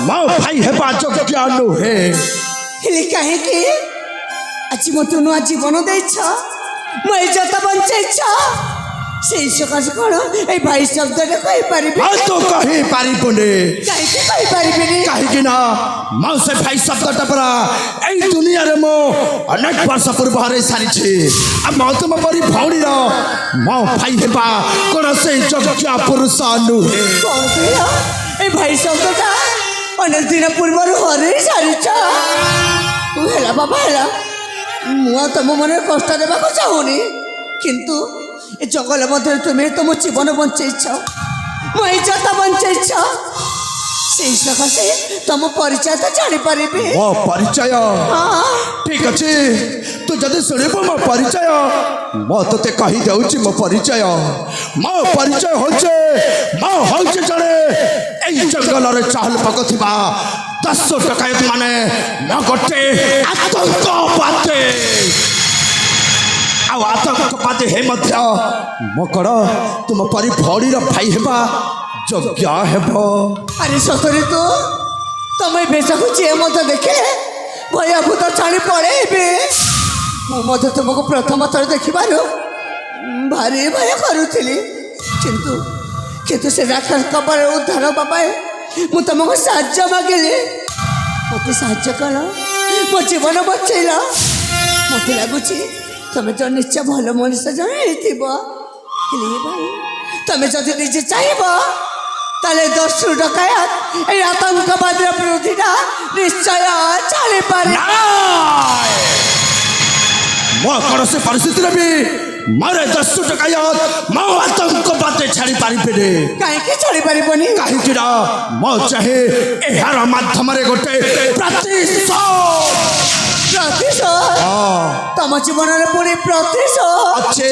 ମୋ ଭାଇ ହେବା ଯୋଗ୍ୟ ନୁହେଁ। ହେଲେ କାହିଁକି ଆଜି ମୋତେ ନୂଆ ଜୀବନ ଦେଇଛ, ମୋ ଇଜ୍ଜତ ବଞ୍ଚେଇଛ, ସେଇ ସକାଶେ କ'ଣ ଏଇ ଭାଇ ଶବ୍ଦରେ କହିପାରିବି? ଆଉ ତୁ କହିପାରିବୁନି। କାହିଁକି କହିପାରିବିନି? କାହିଁକି ନା ମୁଁ ସେ ଭାଇ ଶବ୍ଦଟା ପରା ଏଇ ଦୁନିଆରେ ମୁଁ ଅନେକ ବର୍ଷ ପୂର୍ବ ହରେଇ ସାରିଛି। ଆଉ ମୁଁ ତୁମ ପରି ଭଉଣୀର ମୋ ଭାଇ ହେବା କୌଣସି ଯୋଗ୍ୟ ପୁରୁଷ ନୁହେଁ। କ'ଣ କହିଲ? ଏଇ ଭାଇ ଶବ୍ଦଟା ଅନେକ ଦିନ ପୂର୍ବରୁ ହରେଇ ସାରିଛ। ହେଲା ବାବା ହେଲା, ମୁଁ ଆଉ ତମ ମନରେ କଷ୍ଟ ଦେବାକୁ ଚାହୁଁନି, କିନ୍ତୁ ଏ ଜଙ୍ଗଲ ମଧ୍ୟରେ ତୁମେ ତମ ଜୀବନ ବଞ୍ଚେଇଛ, ମୋ ଇଜ୍ଜତ ବଞ୍ଚେଇଛ, ସେଇ ସକାଶେ ତମ ପରିଚୟ ତ ଜାଣିପାରିବି। ମୋ ପରିଚୟ? ଠିକ ଅଛି, ତୁ ଯଦି ଶୁଣିବୁ ମୋ ପରିଚୟ, ମୁଁ ତୋତେ କହିଦେଉଛି ମୋ ପରିଚୟ। ମୋ ପରିଚୟ ହଉଛି ଜଣେ ଏଇ ଜଙ୍ଗଲରେ ଚହଲ ପକାଉଥିବା 10 ଡକାୟତ ମାନେ ମୁଁ ଗୋଟେ ଆତଙ୍କବାଦୀ। ଆଉ ଆତଙ୍କବାଦୀ ହେ ମଧ୍ୟ ମୋ କଣ ତୁମ ପରି ଭଉଣୀର ଭାଇ ହେବା ଯୋଗ୍ୟ ହେବ? ଆରେ ସତରେ ତୁ ତମେ ବେଶକୁ ଯିଏ ମଧ୍ୟ ଦେଖିଲେ ଭୟଭୂତ ଛାଣି ପଳେଇବେ। ମୁଁ ମଧ୍ୟ ତୁମକୁ ପ୍ରଥମ ଥର ଦେଖିବାରୁ ଭାରି ଭୟ କରୁଥିଲି, କିନ୍ତୁ ସେ ରାକ୍ଷସ କବଳ ଉଦ୍ଧାର ହେବା ପାଇଁ ମୁଁ ତୁମକୁ ସାହାଯ୍ୟ ମାଗିଲି। ମୋତେ ସାହାଯ୍ୟ କଲ, ମୋ ଜୀବନ ବଞ୍ଚେଇଲ। ମୋତେ ଲାଗୁଛି ତମେ ତ ନିଶ୍ଚୟ ଭଲ ମଣିଷ ଜଣେ ହେଇଥିବ। ହେଲେ ଭାଇ, ତମେ ଯଦି ନିଜେ ଚାହିଁବ ତାହେଲେ 10 ଡକାୟତ এই আতঙ্কবাদের বিরোধিতা নিশ্চয় চালিপারে। ମୁଁ କୌଣସି ପରିସ୍ଥିତିରେ ବି ମୋର 10 ଡକାୟତ ମୋ ଆତଙ୍କବାଦୀ ଛାଡ଼ି ପାରିବିନି। କାହିଁକି ଛାଡ଼ି ପାରିବନି? କାହିଁକି ନା ମୁଁ ଚାହେଁ ଏହାର ମାଧ୍ୟମରେ ଗୋଟେ ପ୍ରତିଶୋଧ। ତମ ଜୀବନରେ ପୁଣି ପ୍ରତିଶୋଧ ଅଛି।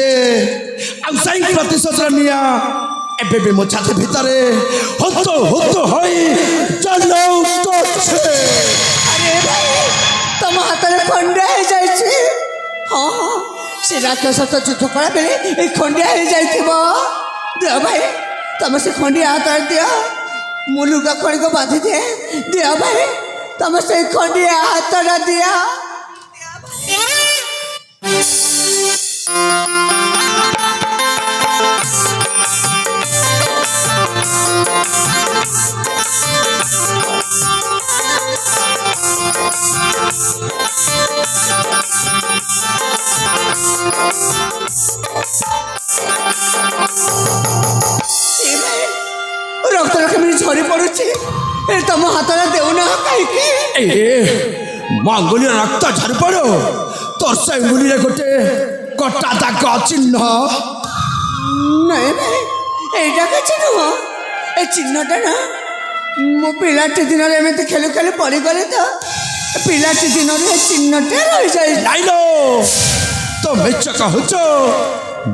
ଆଉ ସେଇ ପ୍ରତିଶୋଧର ନିଆଁ ଏବେ ବି ମୋ ଛାତି ଭିତରେ ହୁତୁ ହୁତୁ ହୋଇ ଜଳୁଛି। ଆରେ ଭାଇ, ତମ ହାତରେ ଖଣ୍ଡିଆ ହେଇଯାଇଛି। ହଁ, ସେ ରାକ୍ଷସ ତ ଯୁଦ୍ଧ କଲା ବେଳେ ଏଇ ଖଣ୍ଡିଆ ହେଇଯାଇଥିବ। ଦିଅ ଭାଇ, ତମେ ସେ ଖଣ୍ଡିଆ ହାତରେ ଦିଅ, ମୁଁ ଲୁଗା ଖଣିକ ବାନ୍ଧି ଦିଏ। ଦିଅ ଭାଇ, ତମେ ସେଇ ଖଣ୍ଡିଆ ହାତଟା ଦିଅ। ରକ୍ତ କେମିତି ଝରି ପଡୁଛି, ତମ ହାତରେ ଦେଉନା କାହିଁକି? ମୋ ଅଙ୍ଗୁଳିର ରକ୍ତ ଝରି ପଡୁ, ତୋର ସେ ଅଙ୍ଗୁଳିରେ ଗୋଟେ କଟା ଦାଗ ଚିହ୍ନ। ନାଇଁ ଭାଇ, এইটা କିଛି ନୁହଁ। ଏ ଚିହ୍ନଟା ନା, ମୁଁ ପିଲାଟି ଦିନରେ ଏମିତି ଖେଳି ଖେଳି ପଡ଼ିଗଲି ତ, ପିଲାଟି ଦିନରେ ଏ ଚିହ୍ନଟା ରହିଯାଇଛି। ନାଇଲୋ, ତ ମିଛ କହୁଛ।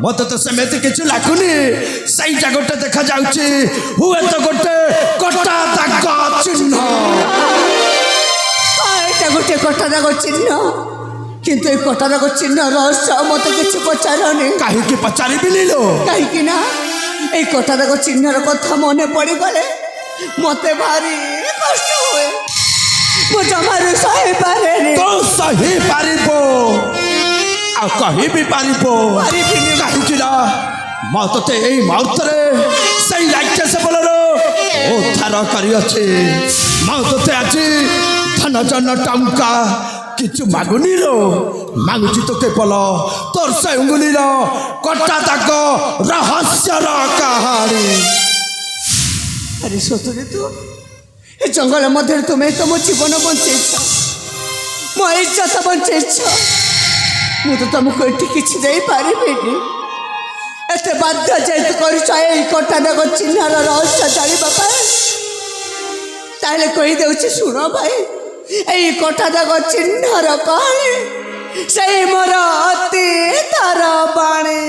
ମତେ ତ ସେମିତି କିଛି ଲାଗୁନି। ସେଇଟା ଗୋଟେ ଦେଖାଯାଉଛି, ହୁଏତ ଗୋଟେ କଟା ଦାଗ ଚିହ୍ନ। ଏଇଟା ଗୋଟେ କଟା ଦାଗ ଚିହ୍ନ, କିନ୍ତୁ এই କଟା ଦାଗ ଚିହ୍ନ ରହସ୍ୟ ମତେ କିଛି ପଚାରନି। କାହିଁକି ପଚାରିବିନି ଲୋ? କାହିଁକି ନା এই କଟା ଦାଗ ଚିହ୍ନର କଥା ମନେ ପଡ଼ିଗଲେ ମତେ ଭାରି କଷ୍ଟ ହୁଏ। ମୁଁ ଜମାରୁ ସହିପାରେନି। ତୁ ସହିପାରିବ, ଆଉ କହିବି ପାରିବ। କାହିଁକି ନା ମୁଁ ତୋତେ ଏଇ ମୁହୂର୍ତ୍ତରେ ସେଇ ରାକ୍ଷସ ବଳର ଉଦ୍ଧାର କରିଅଛି। ମୁଁ ତୋତେ ଆଜି ଧନ ଜନ ଟଙ୍କା কিছু মাগুনি লো, মাগুছি তো কেবল তোর সে অঙ্গুলির কটা দাগ রহস্যর কাহানি। আরে সতরে তো এই জঙ্গলের মধ্যে তুমি তো মো জীবন বঞ্চাইছ, মো ইজ্জত বঞ্চাইছ। মু তো তোমাকে এটি কিছু দেই পারিবিনি। এতে বাধ্য যেহেতু করছ এই কটা দাগ চিহ্নর রহস্য জানিবা পাই, তাহলে কই দেউছি শুণ ভাই। এই কটা দাগ চিহ্নর কাহিনী সেই মোর অতীতর বাণী।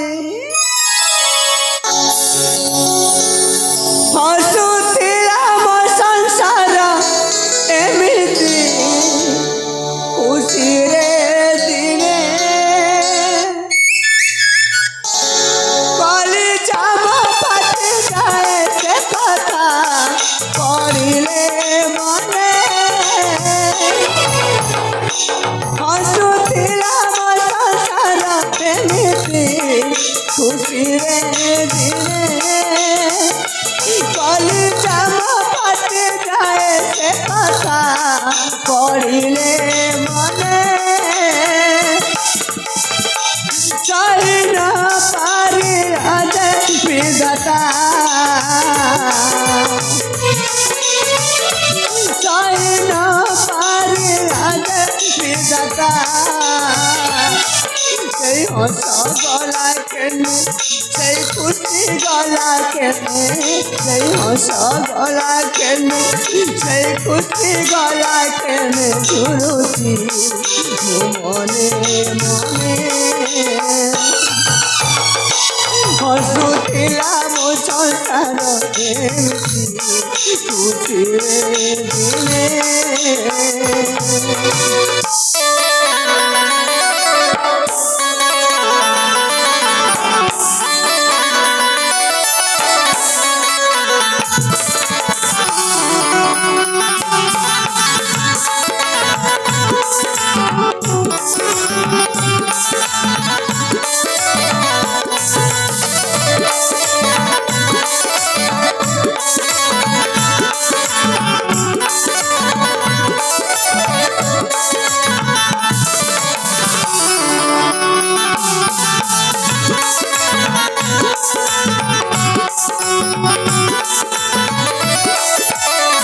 হসুଥିଲା ମୋ ସଂସାର ଏମିତି ଖୁସିରେ ଦିନେ, କଲିଜା ମୋ ଫାଟି ଯାଏ ସେ କଥା ପଡ଼ିଲେ ମନେ। সেই হস গলা কেনে সেই খুশি গলা কেনে সেই হস গলা কেনে সেই খুশি গলা কেনে ঝুলুছি মনে মনে হসুଥିଲା ମୋ ସଂସାର ଏମିତି ଖୁସିରେ ଦିନେ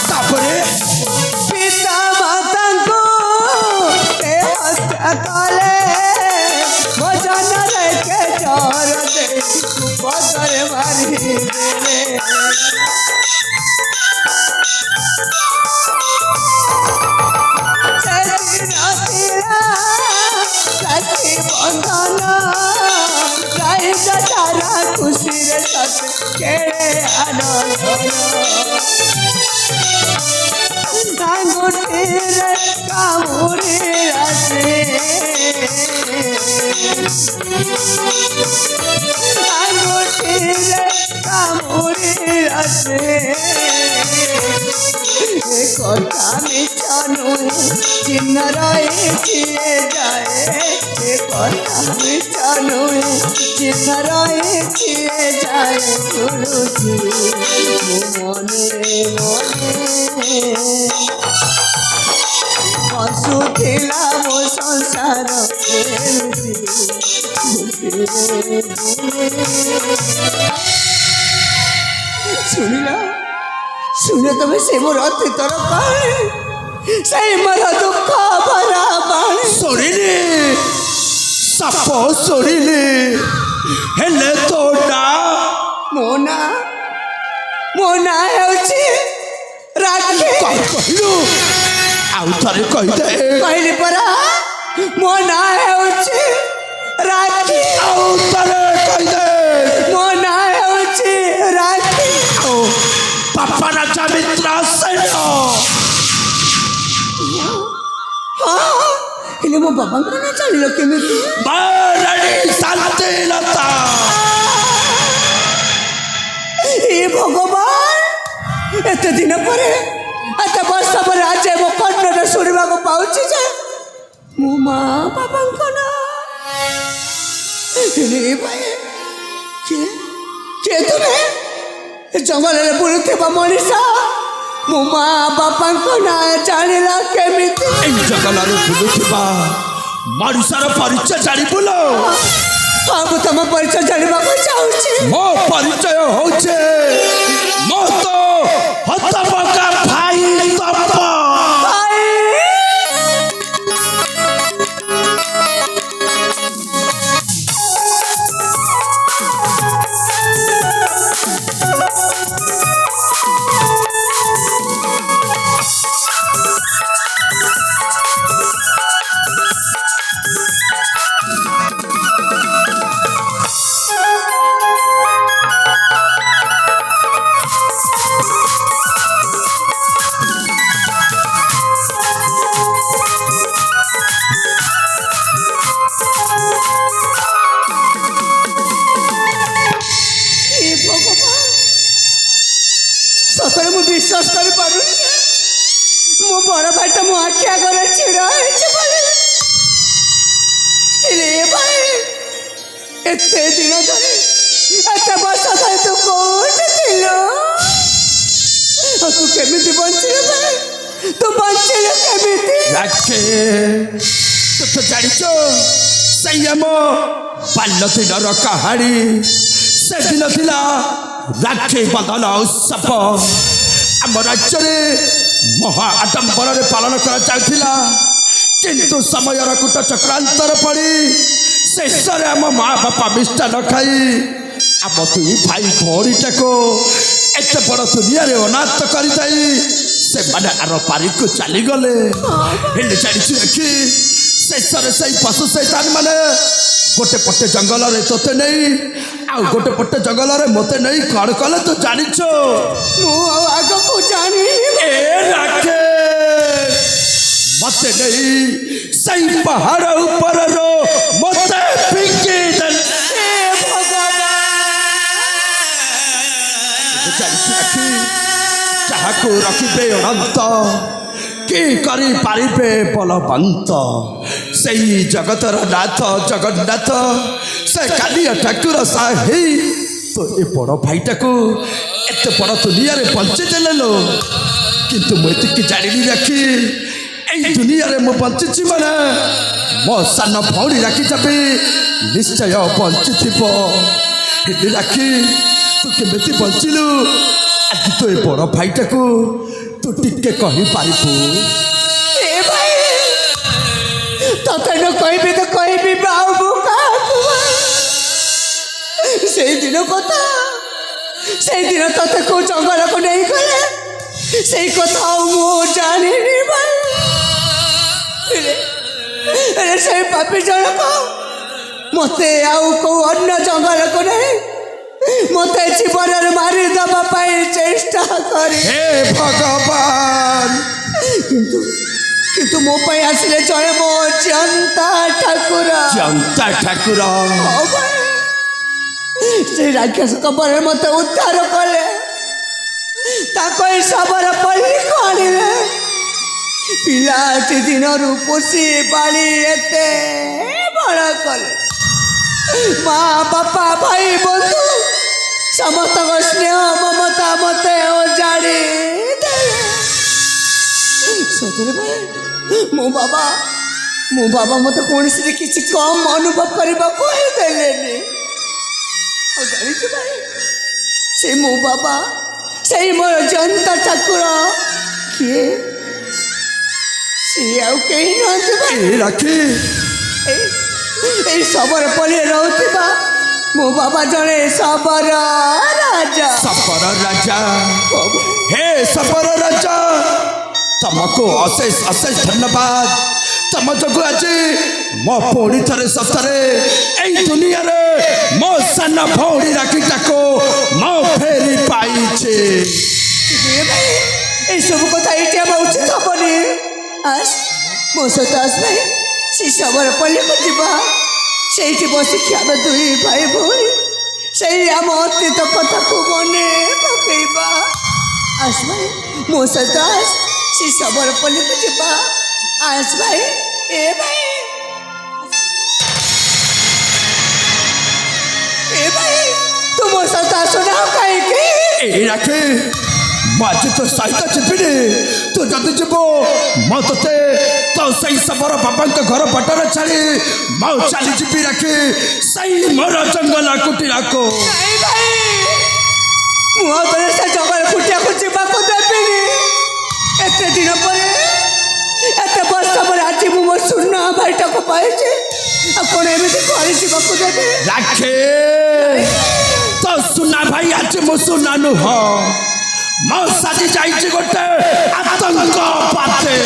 ତାପରେ ପିତା ମାତାଙ୍କୁ ସେ ହତ୍ୟା କଲେ ଭୋଜନରେ କେ ଚର ଦେଇ କୁପଦରେ ମାରିଦେଲେ ସେଦିନ ଥିଲା ରାକ୍ଷୀ ବନ୍ଧନ ଗାଈ ତାରା ଖୁସିରେ ସତେ କେଳେ ଆନନ୍ଦ আঙ্গুঠিরে কামড়ি আছে আঙ্গুঠিরে কামড়ি আছে এ কথা মিছানু চিহ্ন রয়েছে যায় এ কথা মিছানু চিহ্ন রয়েছে যায় গুরুজি মনে মনে হসুଥିଲା ମୋ ସଂସାର ଏମିତି ଖୁସିରେ ଶୁଣିଲ ଶୁଣ ତମେ ସେ ମୋର ଅତୀତର କାହାଣୀ ସେଇ ମୋର ଦୁଃଖ ଭରା ବାଣୀ ଶୁଣିଲି ସାପ ଶୁଣିଲି ହେଲେ ତୋ ମୋ ନାଁ ହେଉଛି ରାକ୍ଷୀ କଣ କହିଲୁ ଆଉ ଥରେ କହିଦେ କହିଲି ପରା ମୋ ନାଁ ହେଉଛି ରାକ୍ଷୀ ଆଉ ଥରେ କହିଦେ ମୋ ନାଁ ହେଉଛି ରାକ୍ଷୀ ଓ ବାପା ରାଜା ମିତ୍ର ସେନ ହଁ ହେଲେ ମୋ ବାବାଙ୍କ ନାଁ ଜାଣିଲ କେମିତି ବାରାଣୀ ଶାନ୍ତିଲତା ଏ ଭଗବାନ ଏତେ ଦିନ ପରେ ଏତେ ବର୍ଷ ପରେ ଆଜି ମୋ କର୍ଣ୍ଣରେ ଶୁଣିବାକୁ ପାଉଛି ଯେ ମୋ ମା ବାବାଙ୍କ ନାଁ ହେଲେ ଭାଇ କିଏ ତୁମେ ଜଙ୍ଗଲରେ ବୁଲୁଥିବା ମଣିଷ ମୋ ମା ବାପାଙ୍କ ନାଁ ଜାଣିଲା କେମିତି ଏଇ ଜଙ୍ଗଲରେ ବୁଲୁଥିବା ମଣିଷର ପରିଚୟ ଜାଣିବୁଲ ହଁ ମୁଁ ତମ ପରିଚୟ ଜାଣିବାକୁ ଚାହୁଁଛି ମୋ ପରିଚୟ ହଉଛି ମୋ ତ ହତପକା ଭାଇ ତପ ସତରେ ମୁଁ ବିଶ୍ୱାସ କରିପାରୁନି ମୋ ବଡ଼ ଭାଇଟା ମୋ ଆଖି ଆଗରେ ଛିଡ଼ା ହେଇଛି ଭାଇ ଏତେ ଦିନ ଧରି ଏତେ ବର୍ଷ ଧରି ତୁ କୋଉଠି ଥିଲୁ ତୁ କେମିତି ବଞ୍ଚିଲୁ ଭାଇ ତୁ ବଞ୍ଚିଲୁ କେମିତି ତୁ ତ ଜାଣିଛ ସେଇ ଆମ ବାଲ୍ୟ ଦିନର କାହାଣୀ ସେଦିନ ଥିଲା ରାକ୍ଷୀ ବନ୍ଧନ ଉତ୍ସବ ଆମ ରାଜ୍ୟରେ ମହା ଆଡମ୍ବରରେ ପାଳନ କରାଯାଉଥିଲା କିନ୍ତୁ ସମୟର କୂଟ ଚକ୍ରାନ୍ତର ପଡ଼ି ଶେଷରେ ଆମ ମା ବାପା ମିଷ୍ଟା ନ ଖାଇ ଆମ ଦୁଇ ଭାଇ ଭଉଣୀଟାକୁ ଏତେ ବଡ଼ ଦୁନିଆରେ ଅନାଥ କରିଦେଇ ସେମାନେ ଆର ପାରିକୁ ଚାଲିଗଲେ। ହେଲେ ଜାଣିଛୁ ଦେଖି ଶେଷରେ ସେଇ ପଶୁ ସୈତାନ ମାନେ ଗୋଟେ ପଟେ ଜଙ୍ଗଲରେ ତୋତେ ନେଇ ଆଉ ଗୋଟେ ପଟେ ଜଙ୍ଗଲରେ ମୋତେ ନେଇ କଣ କଲେ ତୁ ଜାଣିଛୁ? ମୁଁ ଆଉ ଆଗକୁ ଜାଣିନି। ଏ ରାଖେ ମୋତେ ନେଇ ସେଇ ପାହାଡ଼ ଉପରର ମୋତେ ଫିଙ୍ଗି ଦେଲେ। ଜାଣିଛୁ ଦେଖି ଯାହାକୁ ରଖିବେ ଅନନ୍ତ କି କରିପାରିବେ ବଳବନ୍ତ ସେଇ ଜଗତର ନାଥ ଜଗନ୍ନାଥ ସେ କାଳିଆ ଠାକୁର ସାହି ତ ଏ ବଡ଼ ଭାଇଟାକୁ ଏତେ ବଡ଼ ଦୁନିଆରେ ବଞ୍ଚିଦେଲେ ଲୋ। କିନ୍ତୁ ମୁଁ ଏତିକି ଜାଣିନି ରାଖି ଏଇ ଦୁନିଆରେ ମୁଁ ବଞ୍ଚିଛି ମାନେ ମୋ ସାନ ଭଉଣୀ ରାଖି ଯାବି ନିଶ୍ଚୟ ବଞ୍ଚିଥିବ। ହେଲେ ରାଖି ତୁ କେମିତି ବଞ୍ଚିଲୁ? ଆଜି ତୁ ଏ ବଡ଼ ଭାଇଟାକୁ ତୁ ଟିକେ କହିପାରିବୁ? ଏ ଭାଇ ତତେ ନ କହିବି ତ କହିବି ଆଉ ମୁଁ କାହାକୁ? ସେଇଦିନ କଥା, ସେଇଦିନ ତତେ କୋଉ ଜଙ୍ଗଲକୁ ନେଇଗଲେ ସେଇ କଥା ଆଉ ମୁଁ ଜାଣିନି ଭାଇ। ସେଇ ପାପୀ ଜଣକ ମୋତେ ଆଉ କୋଉ ଅନ୍ୟ ଜଙ୍ଗଲକୁ ନେଇ ମୋତେ ଜୀବନରେ ମାରିଦେବା ପାଇଁ ଚେଷ୍ଟା କରେ। ହେ ଭଗବାନ! କିନ୍ତୁ ମୋ ପାଇଁ ଆସିଲେ ଜୟ ମୋ ଜନ୍ତା ଠାକୁର। ଜନ୍ତା ଠାକୁର ସେ ରାକ୍ଷସ କବରରେ ମୋତେ ଉଦ୍ଧାର କଲେ। ତାଙ୍କ ଏ ଶବର ପଲ୍ଲୀକୁ ଆଣିଲେ। ପିଲାଟି ଦିନରୁ ପୋଷି ପାଳି ଏତେ ବଡ଼ କଲେ। ମା ବାପା ଭାଇ ବନ୍ଧୁ ସମସ୍ତଙ୍କ ସ୍ନେହ ମମତା ମୋତେ ଓଜାଡ଼ି ଦେଲେ। ସତରେ ଭାଇ ମୋ ବାବା ମୋତେ କୌଣସି କିଛି କମ୍ ଅନୁଭବ କରିବାକୁ ହିଁ ଦେଲେନି। ଆଉ ଜାଣିଛୁ ଭାଇ ସେ ମୋ ବାବା ସେଇ ମୋର ଜନ୍ତା ଠାକୁର କିଏ? ସିଏ ଆଉ କେହି ନୁହନ୍ତି ଭାଇ। ରାଖି ଏଇ ଶବର ପଲ୍ଲୀରେ ରହୁଥିବା ମୋ ବାବା ଜଣେ ଶବର ରାଜା। ଶବର ରାଜା, ହେ ଶବର ରାଜା, ତମକୁ ଅଶେଷ ଅଶେଷ ଧନ୍ୟବାଦ। ତମ ଯୋଗୁଁ ଆଜି ମୋ ଭଉଣୀ ଥରେ ସତରେ ଏଇ ଦୁନିଆରେ ମୋ ସାନ ଭଉଣୀ ରାଖିଟାକୁ ମୁଁ ଫେରି ପାଇଛି। ଏସବୁ କଥା ଏଇଠି ଆମ ଉଚିତ ହବନି। ଆସ ମୋ ସହିତ ଆସ ଭାଇ, ସେ ଶବର ପଲ୍ଲୀକୁ ଯିବା। ସେଇଠି ବସିକି ଆମେ ଦୁଇ ଭାଇ ଭଉଣୀ ସେଇ ଆମ ଅତୀତ କଥାକୁ ମନେ ପକେଇବା। ଆସ ଭାଇ ମୋ ସହିତ ଆସ, ସେ ଶବର ପଲ୍ଲୀକୁ ଯିବା। ଆସ ଭାଇ। ଏ ଭାଇ ତୁ ମୋ ସହିତ ଆସୁନା କାହିଁକି? এই রাখে মাঝে তো সহিত ଯିବିନି। ତୁ ଯଦି ଯିବୁ ମୁଁ ତୋତେ ତ ସେଇ ଶବର ବାବାଙ୍କ ଘର ବାଟରେ ଛାଡ଼ି ମୁଁ ଚାଲିଯିବି ରାଖି ସେଇ ମୋର ଜଙ୍ଗଲ କୁଟିବାକୁ। ମୁଁ ଆଉ ସେ ଜଙ୍ଗଲ କୁଟିବାକୁ ଯିବାକୁ ଦେବିନି। ଏତେ ଦିନ ପରେ, ଏତେ ବର୍ଷ ପରେ ଆଜି ମୁଁ ମୋ ସୁନା ଭାଇଟାକୁ ପାଇଛି। ଆପଣ ଏମିତି ଘରେ ଯିବାକୁ ଦେବେ? ରାଖେ ତ ସୁନା ଭାଇ ଆଜି ମୁଁ ସୁନା ନୁହଁ, ମୁଁ ସାଜି ଯାଇଛି ଗୋଟେ ଆତଙ୍କବାଦୀ।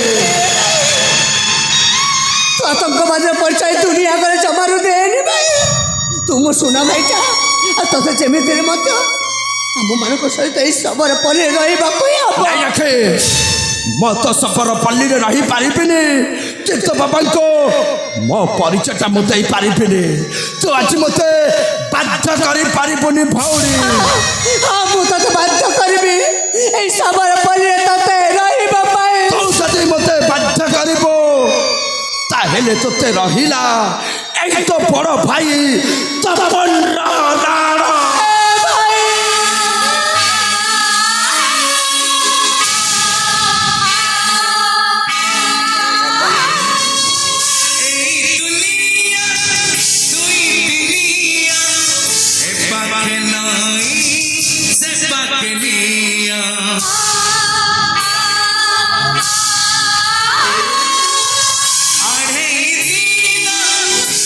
ତୁ ଆତଙ୍କବାଦୀର ପରିଚୟ ଦୁନିଆ ଆଗରେ ଜମାରୁ ଦେନି ଭାଇ। ତୁ ମୋ ସୁନା ଭାଇଟା, ଆଉ ତୋତେ ଯେମିତି ମଧ୍ୟ ଆମମାନଙ୍କ ସହିତ ଏଇ ଶବର ପଲ୍ଲୀରେ ରହିବାକୁ ହିଁ ହବ। ରାଖେ ମୁଁ ତ ଶବର ପଲ୍ଲୀରେ ରହିପାରିବିନି, କିନ୍ତୁ ବାବାଙ୍କୁ ମୋ ପରିଚୟଟା ମୁଁ ଦେଇପାରିବିନି। ତୁ ଆଜି ମୋତେ ବାଧ୍ୟ କରିପାରିବୁନି ଭଉଣୀ। ହଁ ମୁଁ ତତେ ବାଧ୍ୟ କରିବି ଏଇ ଶବର ପଲ୍ଲୀରେ ତତେ ରହିବା ପାଇଁ। ତୁ ଯଦି ମୋତେ ବାଧ୍ୟ କରିବୁ ତାହେଲେ ତୋତେ ରହିଲା ଏଇ ତ ବଡ଼ ଭାଇ ତପନର